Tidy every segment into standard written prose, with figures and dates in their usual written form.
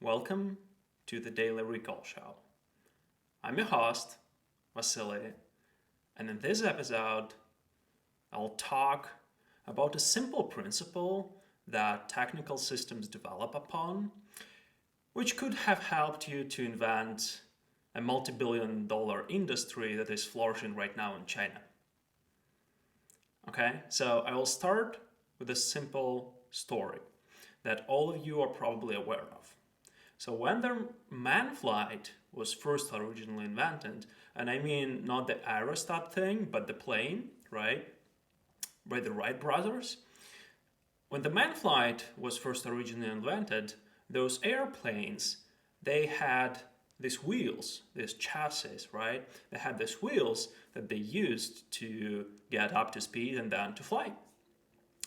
Welcome to the Daily Recall Show. I'm your host, Vasily, and in this episode, I'll talk about a simple principle that technical systems develop upon, which could have helped you to invent a multi-billion-dollar industry that is flourishing right now in China. Okay, so I will start with a simple story that all of you are probably aware of. So when the man flight was first originally invented, and I mean not the aerostat thing, but the plane, right, by the Wright brothers. When the man flight was first originally invented, those airplanes, they had these wheels, these chassis, right? They had these wheels that they used to get up to speed and then to fly.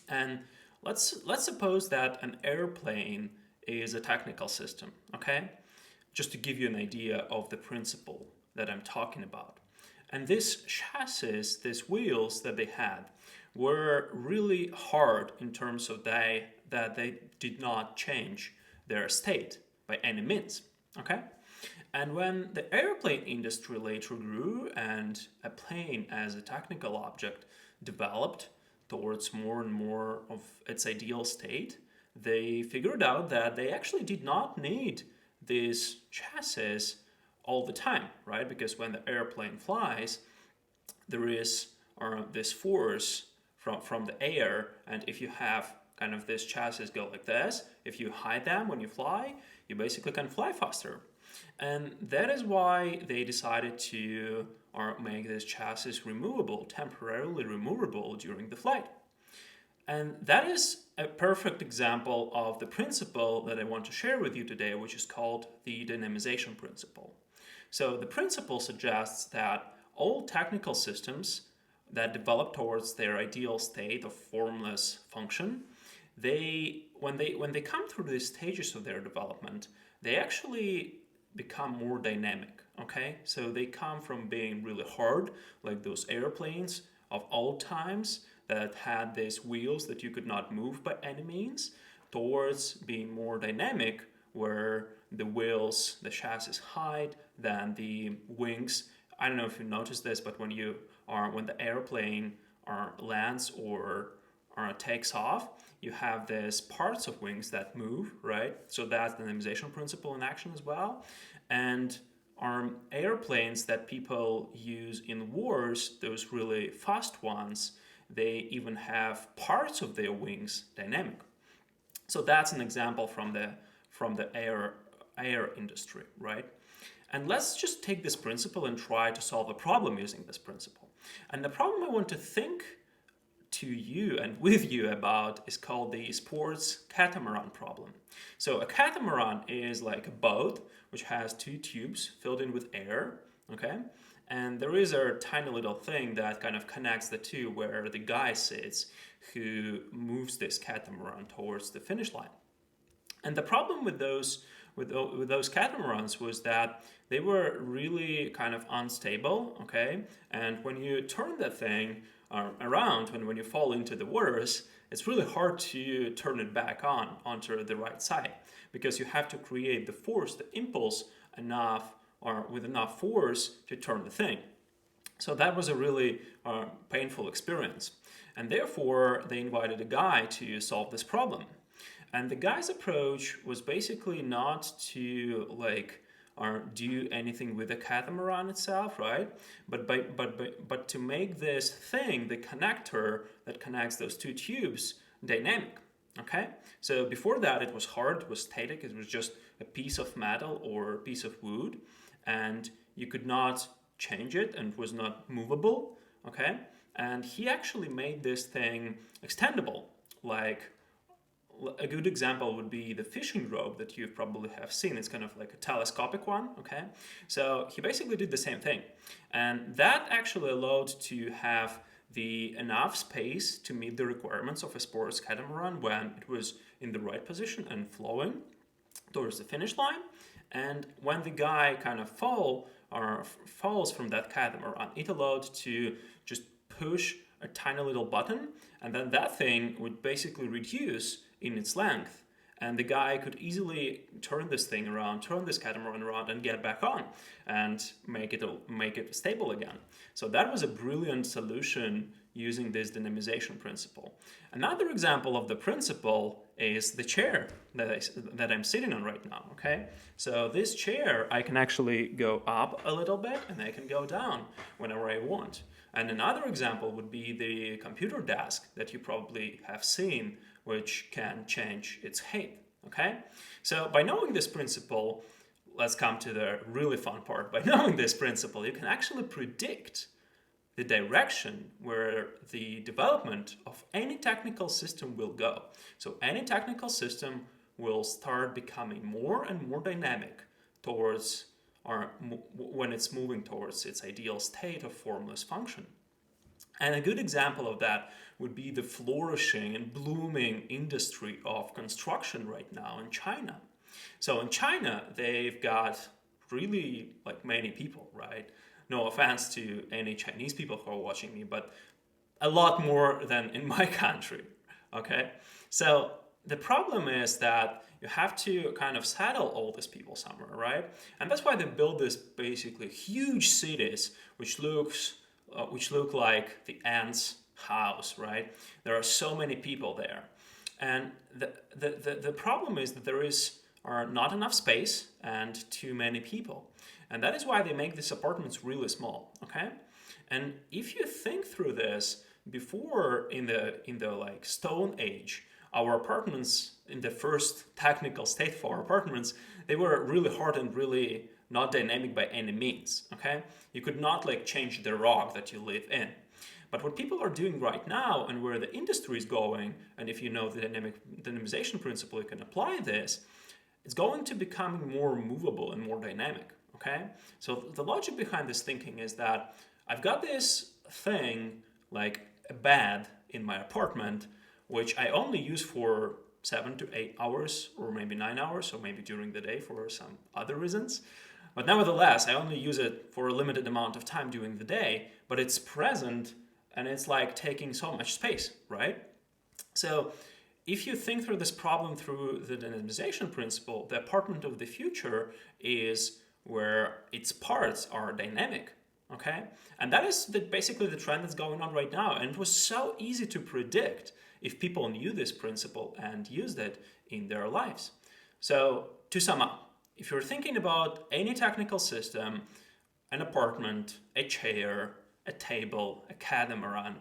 And let's suppose that an airplane is a technical system, okay? Just to give you an idea of the principle that I'm talking about. And this chassis, these wheels that they had, were really hard in terms of that they did not change their state by any means, okay? And when the airplane industry later grew and a plane as a technical object developed towards more and more of its ideal state, they figured out that they actually did not need these chassis all the time, right? Because when the airplane flies, there is this force from the air, and if you have kind of this chassis go like this, if you hide them when you fly, you basically can fly faster. And that is why they decided to make this chassis removable, temporarily removable during the flight. And that is a perfect example of the principle that I want to share with you today, which is called the Dynamization Principle. So the principle suggests that all technical systems that develop towards their ideal state of formless function, when they come through these stages of their development, they actually become more dynamic, okay? So they come from being really hard, like those airplanes of old times, that had these wheels that you could not move by any means, towards being more dynamic, where the wheels, the chassis hide, then the wings. I don't know if you noticed this, but when the airplane lands or takes off, you have these parts of wings that move, right? So that's the dynamization principle in action as well. And airplanes that people use in wars, those really fast ones, they even have parts of their wings dynamic. So that's an example from the air industry, right? And let's just take this principle and try to solve a problem using this principle. And the problem I want to think to you and with you about is called the eSports Catamaran Problem. So a catamaran is like a boat which has two tubes filled in with air, okay? And there is a tiny little thing that kind of connects the two, where the guy sits who moves this catamaran towards the finish line. And the problem with those catamarans was that they were really kind of unstable, okay? And when you turn that thing around, when you fall into the waters, it's really hard to turn it back onto the right side, because you have to create the force, the impulse enough, or with enough force to turn the thing. So that was a really painful experience. And therefore, they invited a guy to solve this problem. And the guy's approach was basically not to do anything with the catamaran itself, right? But to make this thing, the connector that connects those two tubes, dynamic. Okay? So before that, it was hard, it was static, it was just a piece of metal or a piece of wood, and you could not change it and it was not movable, okay? And he actually made this thing extendable. Like a good example would be the fishing rope that you probably have seen. It's kind of like a telescopic one, okay? So he basically did the same thing. And that actually allowed to have enough space to meet the requirements of a sports catamaran when it was in the right position and flowing towards the finish line. And when the guy kind of falls from that catamaran, it allowed to just push a tiny little button, and then that thing would basically reduce in its length and the guy could easily turn this thing around, turn this catamaran around, and get back on and make it stable again. So that was a brilliant solution using this dynamization principle. Another example of the principle is the chair that I'm sitting on right now, okay? So this chair, I can actually go up a little bit and I can go down whenever I want. And another example would be the computer desk that you probably have seen, which can change its height, okay? So by knowing this principle, let's come to the really fun part. By knowing this principle, you can actually predict the direction where the development of any technical system will go. So any technical system will start becoming more and more dynamic towards, or when it's moving towards its ideal state of formless function. And a good example of that would be the flourishing and blooming industry of construction right now in China. So in China, they've got really like many people, right? No offense to any Chinese people who are watching me, but a lot more than in my country, okay? So the problem is that you have to kind of settle all these people somewhere, right? And that's why they build this basically huge cities, which look like the ants' house, right? There are so many people there. And the problem is that there are not enough space and too many people. And that is why they make these apartments really small, okay? And if you think through this, before in the like Stone Age, our apartments in the first technical state for our apartments, they were really hard and really not dynamic by any means, okay? You could not like change the rock that you live in. But what people are doing right now and where the industry is going, and if you know the dynamization principle, you can apply this, it's going to become more movable and more dynamic, okay? So the logic behind this thinking is that I've got this thing like a bed in my apartment, which I only use for 7 to 8 hours, or maybe 9 hours, or maybe during the day for some other reasons. But nevertheless, I only use it for a limited amount of time during the day, but it's present and it's like taking so much space, right? So if you think through this problem through the dynamization principle, the apartment of the future is where its parts are dynamic, okay? And that is basically the trend that's going on right now. And it was so easy to predict if people knew this principle and used it in their lives. So to sum up, if you're thinking about any technical system, an apartment, a chair, a table, a catamaran,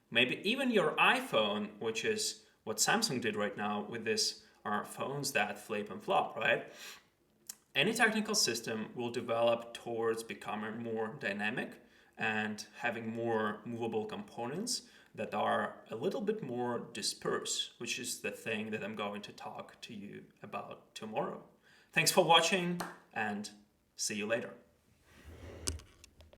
maybe even your iPhone, which is what Samsung did right now with this are phones that flip and flop, right? Any technical system will develop towards becoming more dynamic and having more movable components that are a little bit more dispersed, which is the thing that I'm going to talk to you about tomorrow. Thanks for watching and see you later.